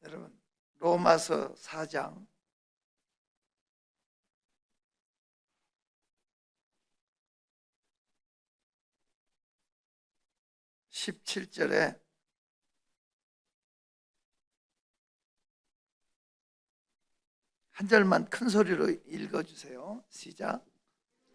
여러분, 로마서 4장 17절에 한 절만 큰 소리로 읽어주세요. 시작.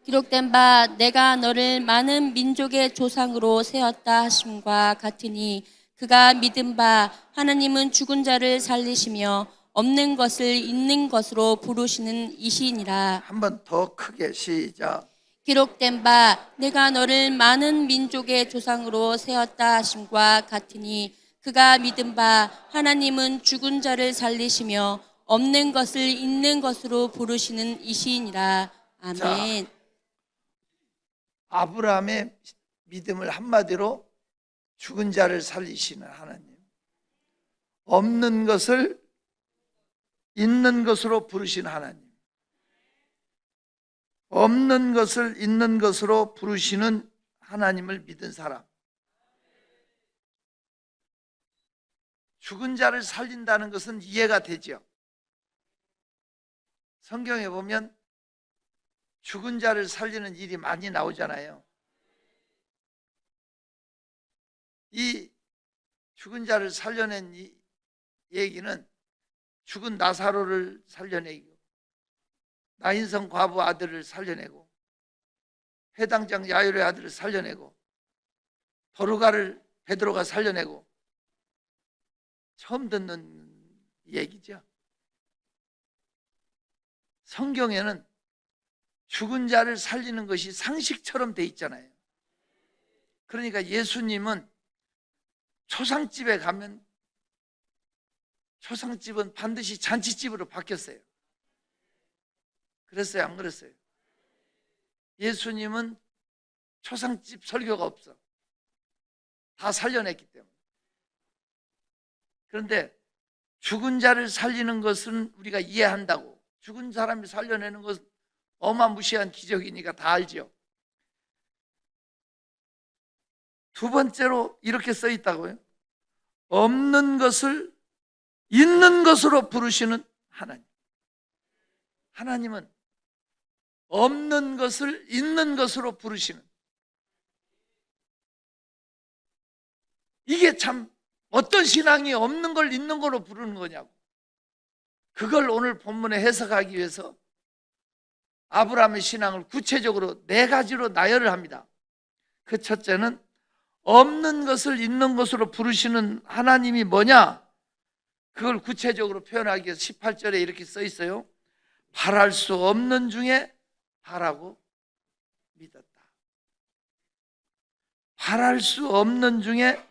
기록된 바 내가 너를 많은 민족의 조상으로 세웠다 하심과 같으니 그가 믿은 바 하나님은 죽은 자를 살리시며 없는 것을 있는 것으로 부르시는 이시니라. 한 번 더 크게 시작. 기록된 바 내가 너를 많은 민족의 조상으로 세웠다 하심과 같으니 그가 믿은 바 하나님은 죽은 자를 살리시며 없는 것을 있는 것으로 부르시는 이시니라. 아멘. 아브라함의 믿음을 한마디로 죽은 자를 살리시는 하나님, 없는 것을 있는 것으로 부르신 하나님, 없는 것을 있는 것으로 부르시는 하나님을 믿은 사람, 죽은 자를 살린다는 것은 이해가 되죠. 성경에 보면 죽은 자를 살리는 일이 많이 나오잖아요. 이 죽은 자를 살려낸 이 얘기는 죽은 나사로를 살려내고, 나인성 과부 아들을 살려내고, 회당장 야이로의 아들을 살려내고, 도르가를 베드로가 살려내고, 처음 듣는 얘기죠. 성경에는 죽은 자를 살리는 것이 상식처럼 돼 있잖아요. 그러니까 예수님은 초상집에 가면 초상집은 반드시 잔치집으로 바뀌었어요. 그랬어요, 안 그랬어요? 예수님은 초상집 설교가 없어. 다 살려냈기 때문에. 그런데 죽은 자를 살리는 것은 우리가 이해한다고. 죽은 사람이 살려내는 것은 어마무시한 기적이니까 다 알죠. 두 번째로 이렇게 써 있다고요. 없는 것을 있는 것으로 부르시는 하나님. 하나님은 없는 것을 있는 것으로 부르시는, 이게 참 어떤 신앙이 없는 걸 있는 걸로 부르는 거냐고. 그걸 오늘 본문에 해석하기 위해서 아브라함의 신앙을 구체적으로 4가지로 나열을 합니다. 그 첫째는 없는 것을 있는 것으로 부르시는 하나님이 뭐냐? 그걸 구체적으로 표현하기 위해서 18절에 이렇게 써 있어요. 바랄 수 없는 중에 바라고 믿었다. 바랄 수 없는 중에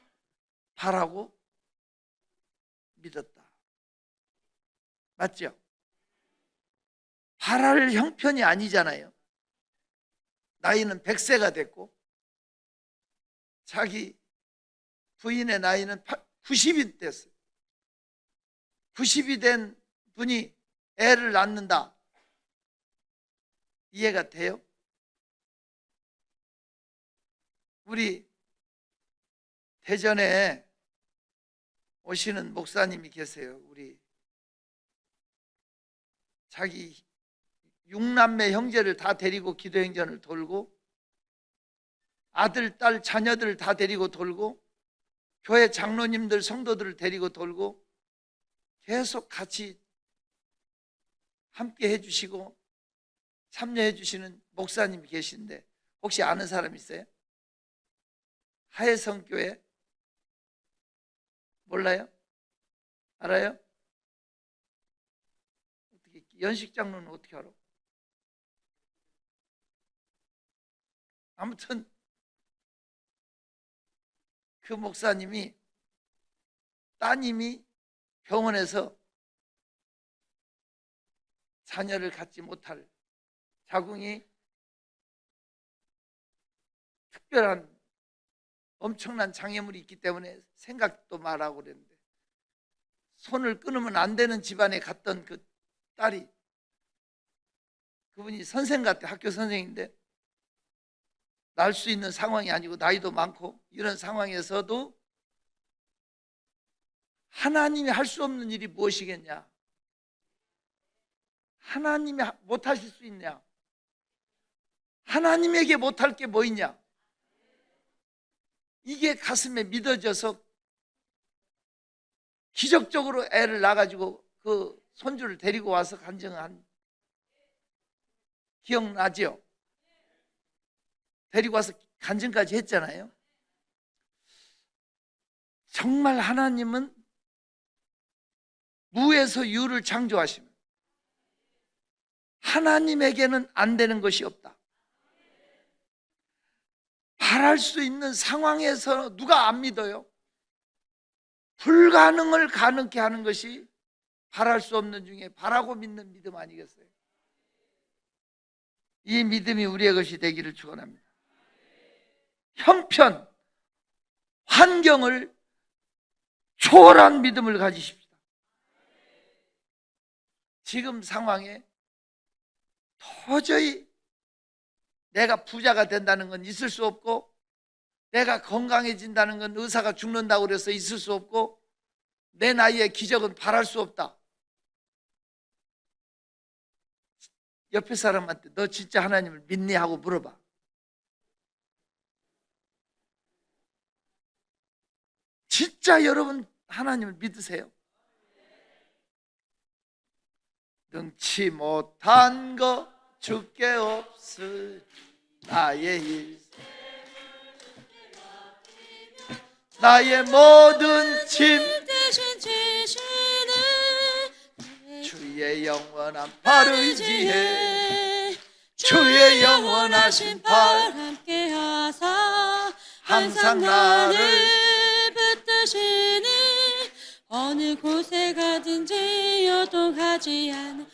바라고 믿었다. 맞죠? 바랄 형편이 아니잖아요. 나이는 100세가 됐고 자기 부인의 나이는 90이 됐어요. 90이 된 분이 애를 낳는다. 이해가 돼요? 우리 대전에 오시는 목사님이 계세요. 우리 자기 6남매 형제를 다 데리고 기도행전을 돌고 아들, 딸, 자녀들 다 데리고 돌고 교회 장로님들, 성도들을 데리고 돌고 계속 같이 함께 해주시고 참여해 주시는 목사님이 계신데 혹시 아는 사람 있어요? 하혜성교회 몰라요? 알아요? 어떻게 연식 장로는 어떻게 알아? 아무튼 그 목사님이 따님이 병원에서 자녀를 갖지 못할 자궁이 특별한 엄청난 장애물이 있기 때문에 생각도 말하고 그랬는데 손을 끊으면 안 되는 집안에 갔던 그 딸이, 그분이 선생 같아. 학교 선생인데 날 수 있는 상황이 아니고 나이도 많고 이런 상황에서도 하나님이 할 수 없는 일이 무엇이겠냐? 하나님이 못하실 수 있냐? 하나님에게 못할 게 뭐 있냐? 이게 가슴에 믿어져서 기적적으로 애를 낳아가지고 그 손주를 데리고 와서 간증한 기억나죠? 데리고 와서 간증까지 했잖아요. 정말 하나님은 무에서 유를 창조하십니다. 하나님에게는 안 되는 것이 없다. 바랄 수 있는 상황에서 누가 안 믿어요? 불가능을 가능케 하는 것이 바랄 수 없는 중에 바라고 믿는 믿음 아니겠어요? 이 믿음이 우리의 것이 되기를 축원합니다. 형편, 환경을 초월한 믿음을 가지십시다. 지금 상황에 도저히 내가 부자가 된다는 건 있을 수 없고, 내가 건강해진다는 건 의사가 죽는다고 그래서 있을 수 없고, 내 나이에 기적은 바랄 수 없다. 옆에 사람한테 너 진짜 하나님을 믿니? 하고 물어봐. 진짜 여러분 하나님을 믿으세요? 능치 못한 거 주께 없으리 나의 일 나의 모든 짐 대신 지시는 주의 영원한 팔 의지해 주의 영원하신 팔 함께 하사 항상 나를 붙드시니 어느 곳에 가든지 요동하지 않은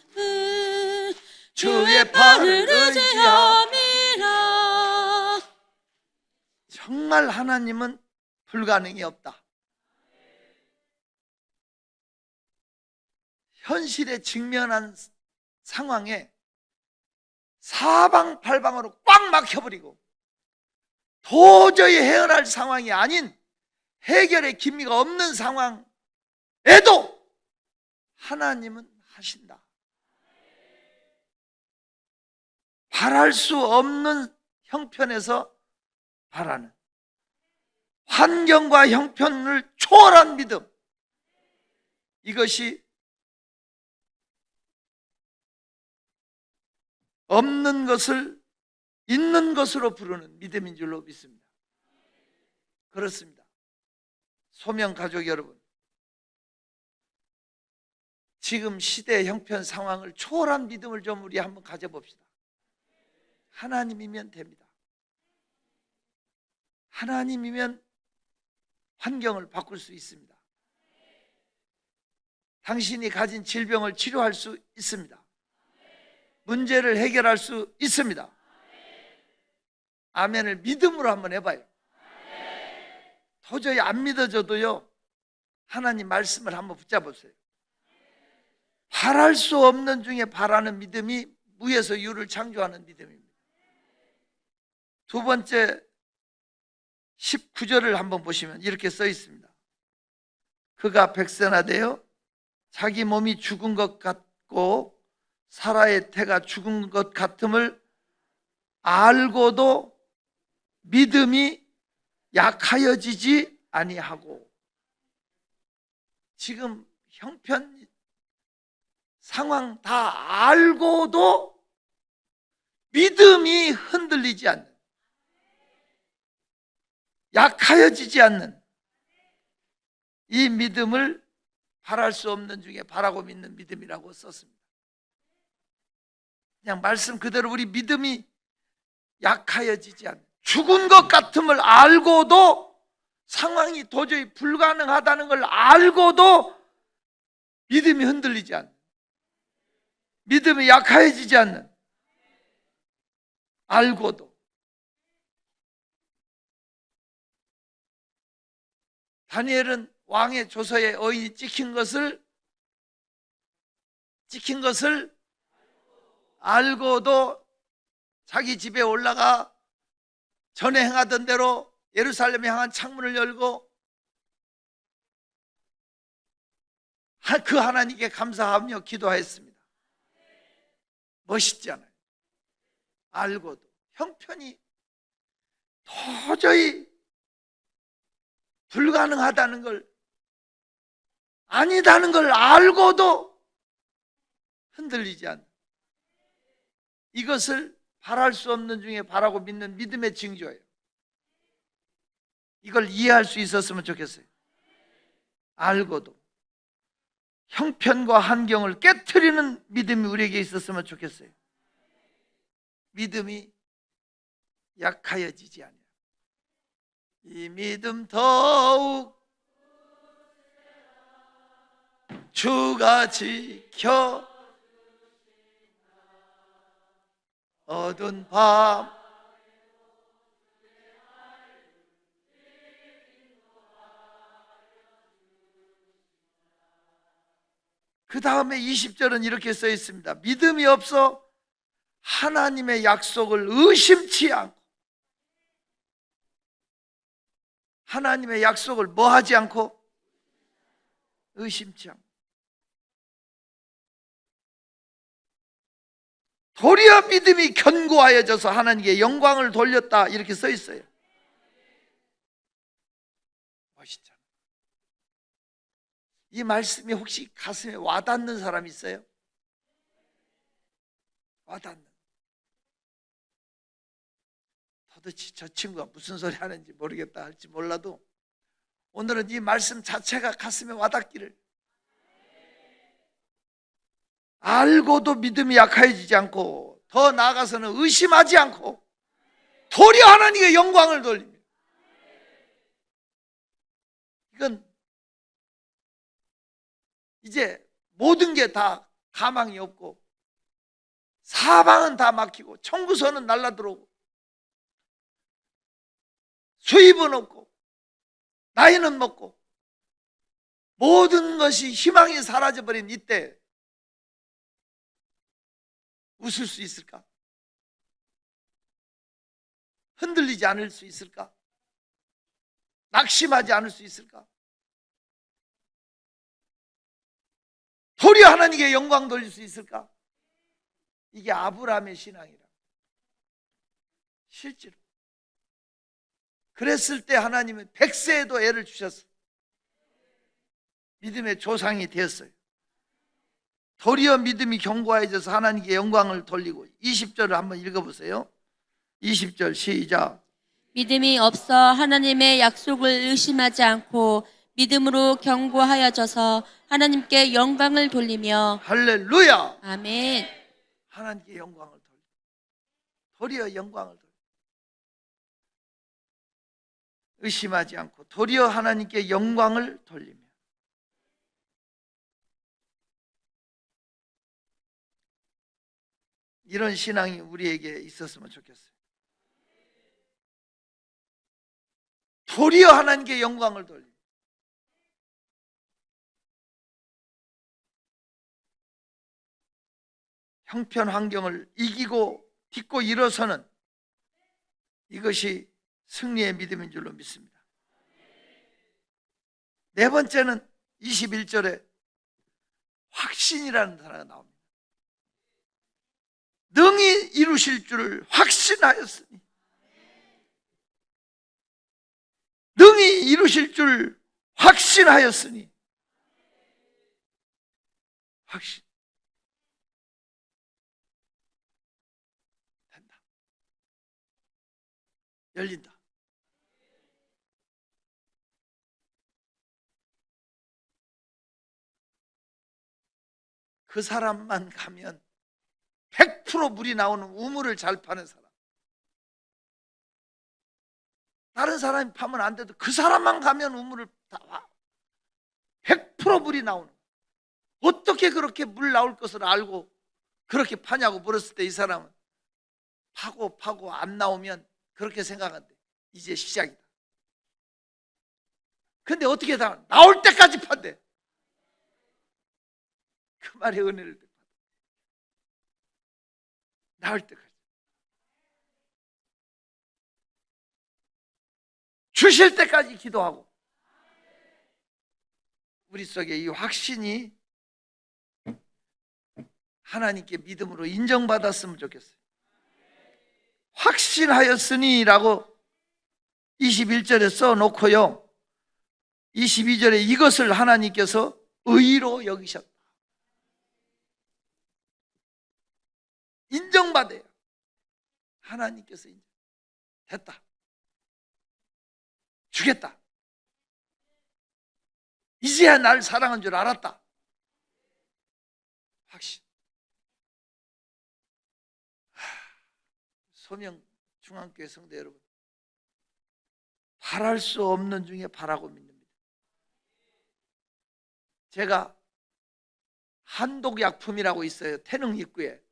주의 팔을 의지함이라. 정말 하나님은 불가능이 없다. 현실에 직면한 상황에 사방팔방으로 꽉 막혀버리고 도저히 헤어날 상황이 아닌 해결의 기미가 없는 상황에도 하나님은 하신다. 바랄 수 없는 형편에서 바라는, 환경과 형편을 초월한 믿음, 이것이 없는 것을 있는 것으로 부르는 믿음인 줄로 믿습니다. 그렇습니다. 소명 가족 여러분, 지금 시대의 형편 상황을 초월한 믿음을 좀 우리 한번 가져봅시다. 하나님이면 됩니다. 하나님이면 환경을 바꿀 수 있습니다. 당신이 가진 질병을 치료할 수 있습니다. 문제를 해결할 수 있습니다. 아멘을 믿음으로 한번 해봐요. 도저히 안 믿어져도요, 하나님 말씀을 한번 붙잡으세요. 바랄 수 없는 중에 바라는 믿음이 무에서 유를 창조하는 믿음입니다. 두 번째 19절을 한번 보시면 이렇게 써 있습니다. 그가 백선하되어 자기 몸이 죽은 것 같고 사라의 태가 죽은 것 같음을 알고도 믿음이 약하여지지 아니하고, 지금 형편 상황 다 알고도 믿음이 흔들리지 않는, 약하여지지 않는 이 믿음을 바랄 수 없는 중에 바라고 믿는 믿음이라고 썼습니다. 그냥 말씀 그대로 우리 믿음이 약하여지지 않는, 죽은 것 같음을 알고도, 상황이 도저히 불가능하다는 걸 알고도 믿음이 흔들리지 않는, 믿음이 약하여지지 않는, 알고도. 다니엘은 왕의 조서에 어인이 찍힌 것을 알고도 자기 집에 올라가 전에 행하던 대로 예루살렘에 향한 창문을 열고 그 하나님께 감사하며 기도하였습니다. 멋있지 않아요? 알고도 형편이 도저히 불가능하다는 걸, 아니다는 걸 알고도 흔들리지 않는, 이것을 바랄 수 없는 중에 바라고 믿는 믿음의 징조예요. 이걸 이해할 수 있었으면 좋겠어요. 알고도 형편과 환경을 깨트리는 믿음이 우리에게 있었으면 좋겠어요. 믿음이 약하여지지 않아요. 이 믿음 더욱 주가 지켜 어두운 밤 그 다음에 20절은 이렇게 써 있습니다. 믿음이 없어 하나님의 약속을 의심치 않고, 하나님의 약속을 뭐 하지 않고? 의심치 않고. 도리어 믿음이 견고하여져서 하나님께 영광을 돌렸다, 이렇게 써 있어요. 멋있잖아. 이 말씀이 혹시 가슴에 와닿는 사람 있어요? 와닿는. 도대체 저 친구가 무슨 소리 하는지 모르겠다 할지 몰라도 오늘은 이 말씀 자체가 가슴에 와닿기를, 알고도 믿음이 약해지지 않고 더 나아가서는 의심하지 않고 도리어 하나님께 영광을 돌립니다. 이건 이제 모든 게 다 가망이 없고 사방은 다 막히고 청구서는 날라들어오고 수입은 없고 나이는 먹고 모든 것이 희망이 사라져버린 이때 웃을 수 있을까? 흔들리지 않을 수 있을까? 낙심하지 않을 수 있을까? 도리어 하나님께 영광 돌릴 수 있을까? 이게 아브라함의 신앙이라. 실제로 그랬을 때 하나님은 100세에도 애를 주셨어요. 믿음의 조상이 되었어요. 도리어 믿음이 견고해져서 하나님께 영광을 돌리고. 20절을 한번 읽어보세요. 20절 시작. 믿음이 없어 하나님의 약속을 의심하지 않고 믿음으로 견고하여져서 하나님께 영광을 돌리며. 할렐루야. 아멘. 하나님께 영광을 돌리고 도리어 영광을 돌리고 의심하지 않고 도리어 하나님께 영광을 돌리며. 이런 신앙이 우리에게 있었으면 좋겠어요. 도리어 하나님께 영광을 돌리며 형편 환경을 이기고 딛고 일어서는, 이것이 승리의 믿음인 줄로 믿습니다. 네 번째는 21절에 확신이라는 단어가 나옵니다. 능히 이루실 줄을 확신하였으니, 능히 이루실 줄 확신하였으니. 확신. 된다. 열린다. 그 사람만 가면 100% 물이 나오는 우물을 잘 파는 사람. 다른 사람이 파면 안 돼도 그 사람만 가면 우물을 다 와. 100% 물이 나오는. 어떻게 그렇게 물 나올 것을 알고 그렇게 파냐고 물었을 때 이 사람은 파고 안 나오면 그렇게 생각한대. 이제 시작이다. 근데 어떻게 다 나올 때까지 판대. 그 말에 은혜를 받아. 나올 때까지. 주실 때까지 기도하고. 우리 속에 이 확신이 하나님께 믿음으로 인정받았으면 좋겠어요. 확신하였으니 라고 21절에 써놓고요, 22절에 이것을 하나님께서 의로 여기셨다. 인정받아요. 하나님께서 인정. 됐다. 주겠다. 이제야 날 사랑한 줄 알았다. 확신. 소명 중앙교회 성도 여러분, 바랄 수 없는 중에 바라고 믿습니다. 제가 한독약품이라고 있어요. 태릉입구에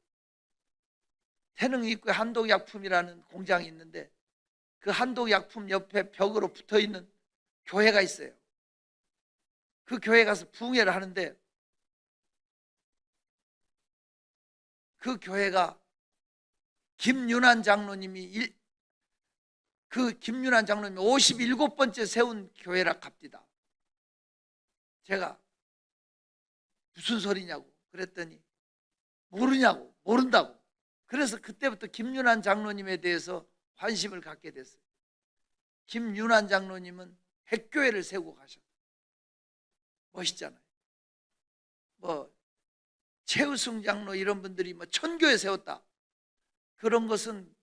한독약품이라는 공장이 있는데, 그 한독약품 옆에 벽으로 붙어있는 교회가 있어요. 그 교회 가서 부흥회를 하는데, 그 교회가 김윤환 장로님이 57번째 세운 교회라 갑디다. 제가 무슨 소리냐고 그랬더니 모르냐고, 모른다고. 그래서 그때부터 김윤환 장로님에 대해서 관심을 갖게 됐어요. 김윤환 장로님은 핵교회를 세우고 가셨어요. 멋있잖아요. 최우승 장로 이런 분들이 천교회 세웠다. 그런 것은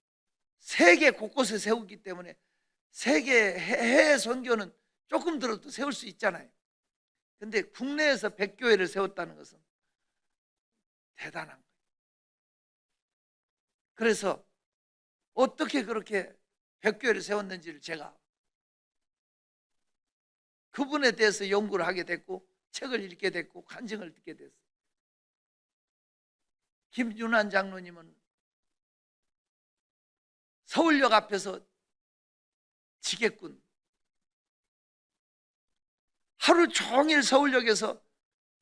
세계 곳곳에 세우기 때문에 세계 해외 선교는 조금 들어도 세울 수 있잖아요. 근데 국내에서 100교회를 세웠다는 것은 대단한 거예요. 그래서 어떻게 그렇게 100교회를 세웠는지를 제가 그분에 대해서 연구를 하게 됐고, 책을 읽게 됐고, 간증을 듣게 됐어요. 김윤환 장로님은 서울역 앞에서 지게꾼, 하루 종일 서울역에서,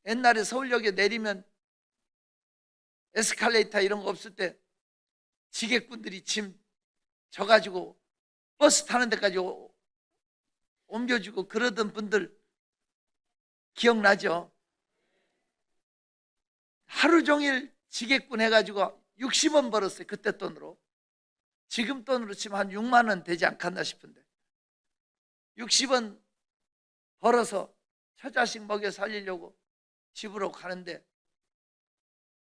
옛날에 서울역에 내리면 에스컬레이터 이런 거 없을 때 지게꾼들이 짐 져가지고 버스 타는 데까지 옮겨주고 그러던 분들 기억나죠? 하루 종일 지게꾼 해가지고 60원 벌었어요. 그때 돈으로. 지금 돈으로 치면 한 6만 원 되지 않겠나 싶은데, 60원 벌어서 처자식 먹여 살리려고 집으로 가는데,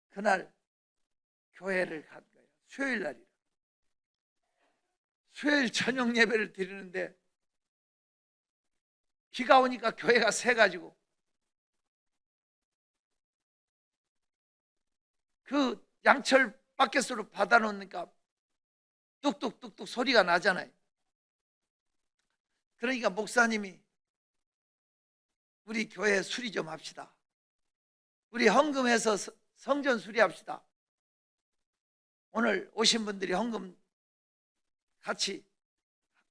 그날 교회를 간 거예요. 수요일 날이라. 수요일 저녁 예배를 드리는데 비가 오니까 교회가 새가지고 그 양철 바켓으로 받아놓으니까 뚝뚝뚝뚝 소리가 나잖아요. 그러니까 목사님이 우리 교회 수리 좀 합시다. 우리 헌금해서 성전 수리합시다. 오늘 오신 분들이 헌금 같이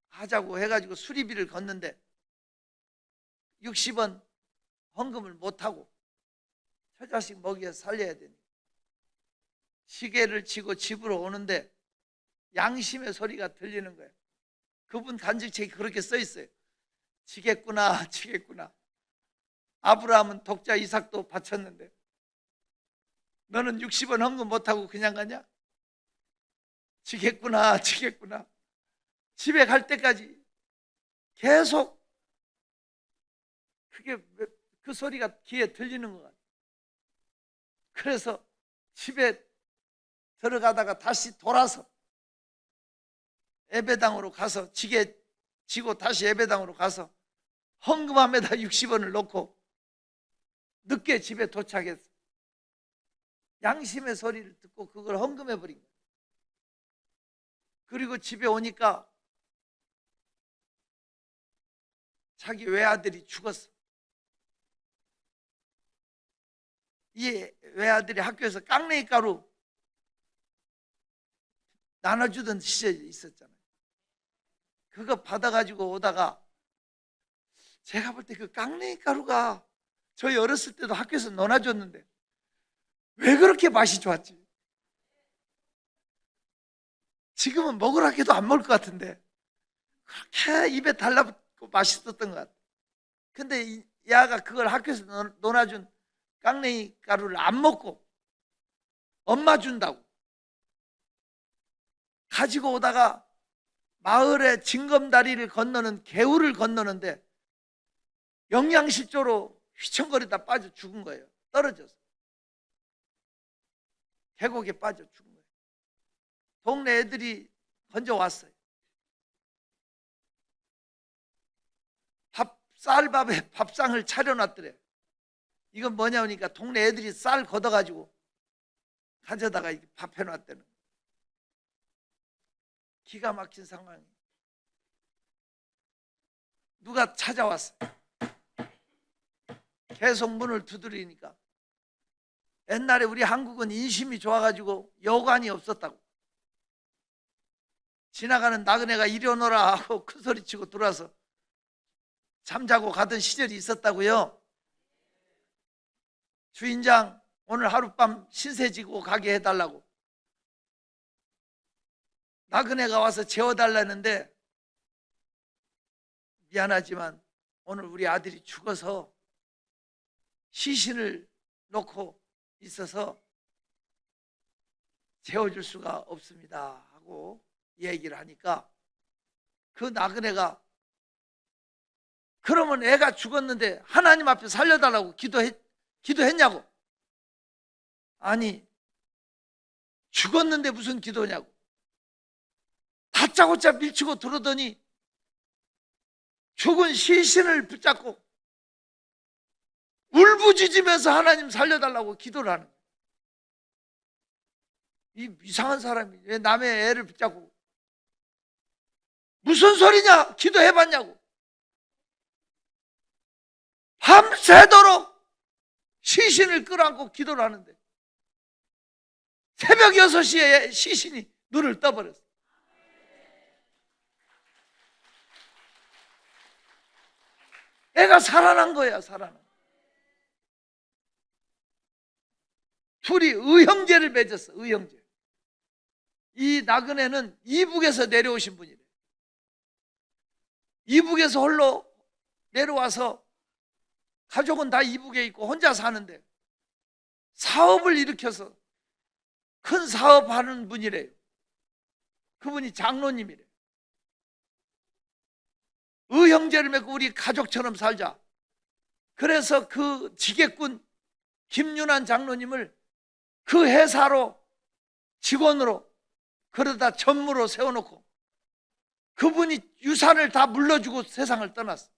하자고 해가지고 수리비를 걷는데 60원 헌금을 못하고 처자식 먹여 살려야 되니 시계를 치고 집으로 오는데 양심의 소리가 들리는 거예요. 그분 간증책이 그렇게 써 있어요. 지겠구나, 지겠구나. 아브라함은 독자 이삭도 바쳤는데 너는 60원 헌금 못하고 그냥 가냐? 지겠구나, 지겠구나. 집에 갈 때까지 계속 그 소리가 귀에 들리는 것 같아요. 그래서 집에 들어가다가 다시 돌아서 예배당으로 가서 지게 지고 다시 예배당으로 가서 헌금함에다 60원을 넣고 늦게 집에 도착했어. 양심의 소리를 듣고 그걸 헌금해버린 거예요. 그리고 집에 오니까 자기 외아들이 죽었어. 이 외아들이 학교에서 깡레이 가루 나눠주던 시절이 있었잖아요. 그거 받아가지고 오다가 제가 볼 때 그 깡레이 가루가 저희 어렸을 때도 학교에서 넣어놔줬는데 왜 그렇게 맛이 좋았지? 지금은 먹으라 해도 안 먹을 것 같은데 그렇게 입에 달라붙고 맛있었던 것 같아요. 근데 이 아가 그걸 학교에서 넣어놔준 깡레이 가루를 안 먹고 엄마 준다고 가지고 오다가 마을의 징검다리를 건너는 개울을 건너는데 영양실조로 휘청거리다 빠져 죽은 거예요. 떨어져서 계곡에 빠져 죽은 거예요. 동네 애들이 건져왔어요. 쌀밥에 밥상을 차려놨더래. 이건 뭐냐 하니까 동네 애들이 쌀 걷어가지고 가져다가 밥 해놨다는 거예요. 기가 막힌 상황이. 누가 찾아왔어요. 계속 문을 두드리니까 옛날에 우리 한국은 인심이 좋아가지고 여관이 없었다고. 지나가는 나그네가 이리 오너라 하고 큰 소리치고 들어와서 잠자고 가던 시절이 있었다고요. 주인장 오늘 하룻밤 신세 지고 가게 해달라고 나그네가 와서 재워달라는데 미안하지만 오늘 우리 아들이 죽어서 시신을 놓고 있어서 재워줄 수가 없습니다 하고 얘기를 하니까 그 나그네가 그러면 애가 죽었는데 하나님 앞에 살려달라고 기도했냐고. 아니 죽었는데 무슨 기도냐고. 다짜고짜 밀치고 들어오더니 죽은 시신을 붙잡고 울부짖으면서 하나님 살려달라고 기도를 하는 거예요. 이 이상한 사람이 왜 남의 애를 붙잡고 무슨 소리냐 기도해봤냐고. 밤새도록 시신을 끌어안고 기도를 하는데 새벽 6시에 시신이 눈을 떠버렸어. 애가 살아난 거야. 살아난. 둘이 의형제를 맺었어. 의형제. 이 나그네는 이북에서 내려오신 분이래. 이북에서 홀로 내려와서 가족은 다 이북에 있고 혼자 사는데 사업을 일으켜서 큰 사업하는 분이래요. 그분이 장로님이래. 의형제를 맺고 우리 가족처럼 살자. 그래서 그 지게꾼 김윤환 장로님을 그 회사로 직원으로 그러다 전무로 세워놓고 그분이 유산을 다 물려주고 세상을 떠났어.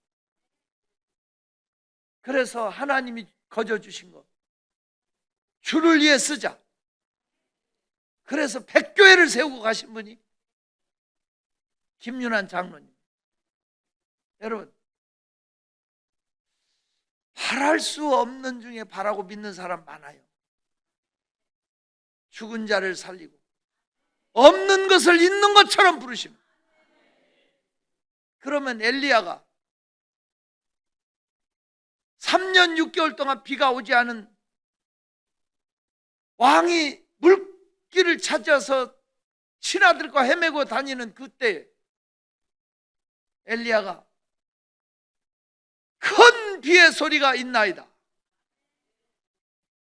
그래서 하나님이 거저주신 거 주를 위해 쓰자. 그래서 백교회를 세우고 가신 분이 김윤환 장로님. 여러분, 바랄 수 없는 중에 바라고 믿는 사람 많아요. 죽은 자를 살리고 없는 것을 있는 것처럼 부르십니다. 그러면 엘리야가 3년 6개월 동안 비가 오지 않은 왕이 물길을 찾아서 신하들과 헤매고 다니는 그때 엘리야가 큰 비의 소리가 있나이다.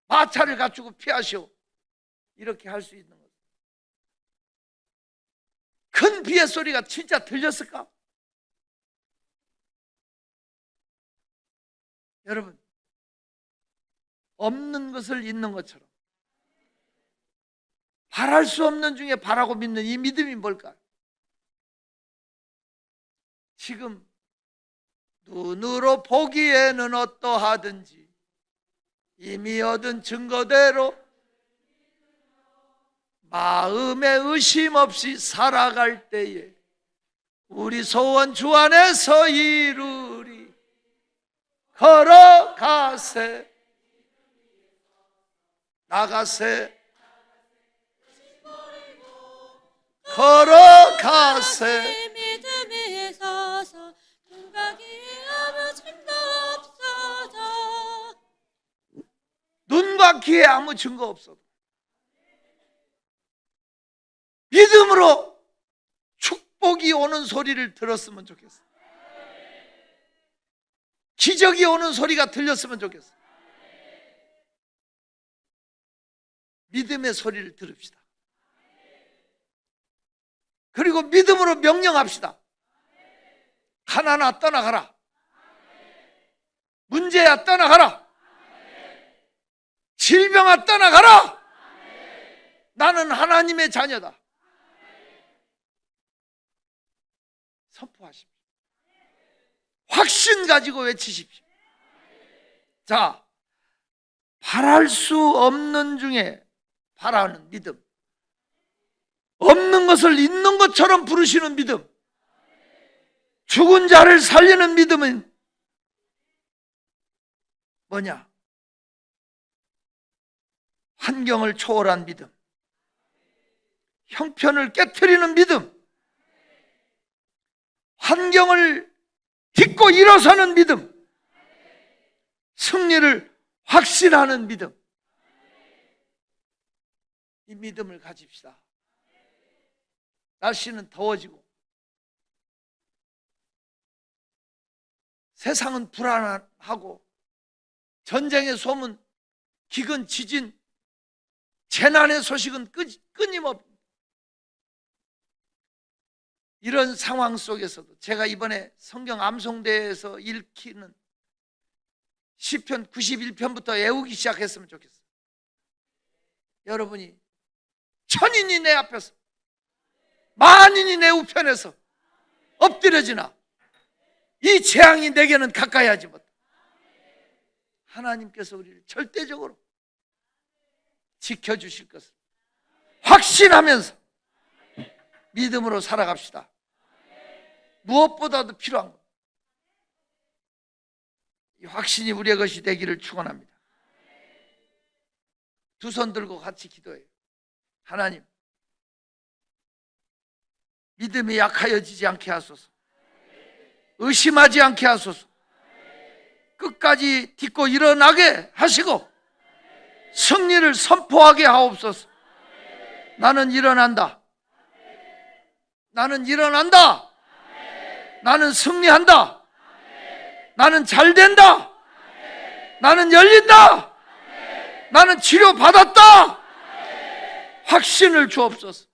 마차를 갖추고 피하시오. 이렇게 할 수 있는 거죠. 큰 비의 소리가 진짜 들렸을까? 여러분, 없는 것을 있는 것처럼 바랄 수 없는 중에 바라고 믿는 이 믿음이 뭘까요? 지금 눈으로 보기에는 어떠하든지 이미 얻은 증거대로 마음에 의심 없이 살아갈 때에 우리 소원 주 안에서 이루리. 걸어가세 나가세 걸어가세 믿음에 서서 눈가기에 아무 증거 없어도 눈과 귀에 아무 증거 없어도 믿음으로 축복이 오는 소리를 들었으면 좋겠어. 기적이 오는 소리가 들렸으면 좋겠어. 믿음의 소리를 들읍시다. 그리고 믿음으로 명령합시다. 가난아 떠나가라. 문제야 떠나가라. 질병아 떠나가라. 나는 하나님의 자녀다. 선포하십시오. 확신 가지고 외치십시오. 자, 바랄 수 없는 중에 바라는 믿음, 없는 것을 있는 것처럼 부르시는 믿음, 죽은 자를 살리는 믿음은 뭐냐? 환경을 초월한 믿음, 형편을 깨트리는 믿음, 환경을 딛고 일어서는 믿음, 승리를 확신하는 믿음. 이 믿음을 가집시다. 날씨는 더워지고 세상은 불안하고 전쟁의 소문, 기근, 지진, 재난의 소식은 끊임없습니다. 이런 상황 속에서도 제가 이번에 성경 암송대에서 읽히는 시편 91편부터 외우기 시작했으면 좋겠어요. 여러분이 천인이 내 앞에서 만인이 내 우편에서 엎드려지나 이 재앙이 내게는 가까이 하지 못해. 하나님께서 우리를 절대적으로 지켜주실 것을 확신하면서 믿음으로 살아갑시다. 무엇보다도 필요한 것, 이 확신이 우리의 것이 되기를 축원합니다. 두 손 들고 같이 기도해요. 하나님, 믿음이 약하여지지 않게 하소서. 의심하지 않게 하소서. 끝까지 딛고 일어나게 하시고 승리를 선포하게 하옵소서. 나는 일어난다. 나는 일어난다. 나는 승리한다. 나는 잘 된다. 나는 열린다. 나는 치료받았다. 확신을 주옵소서.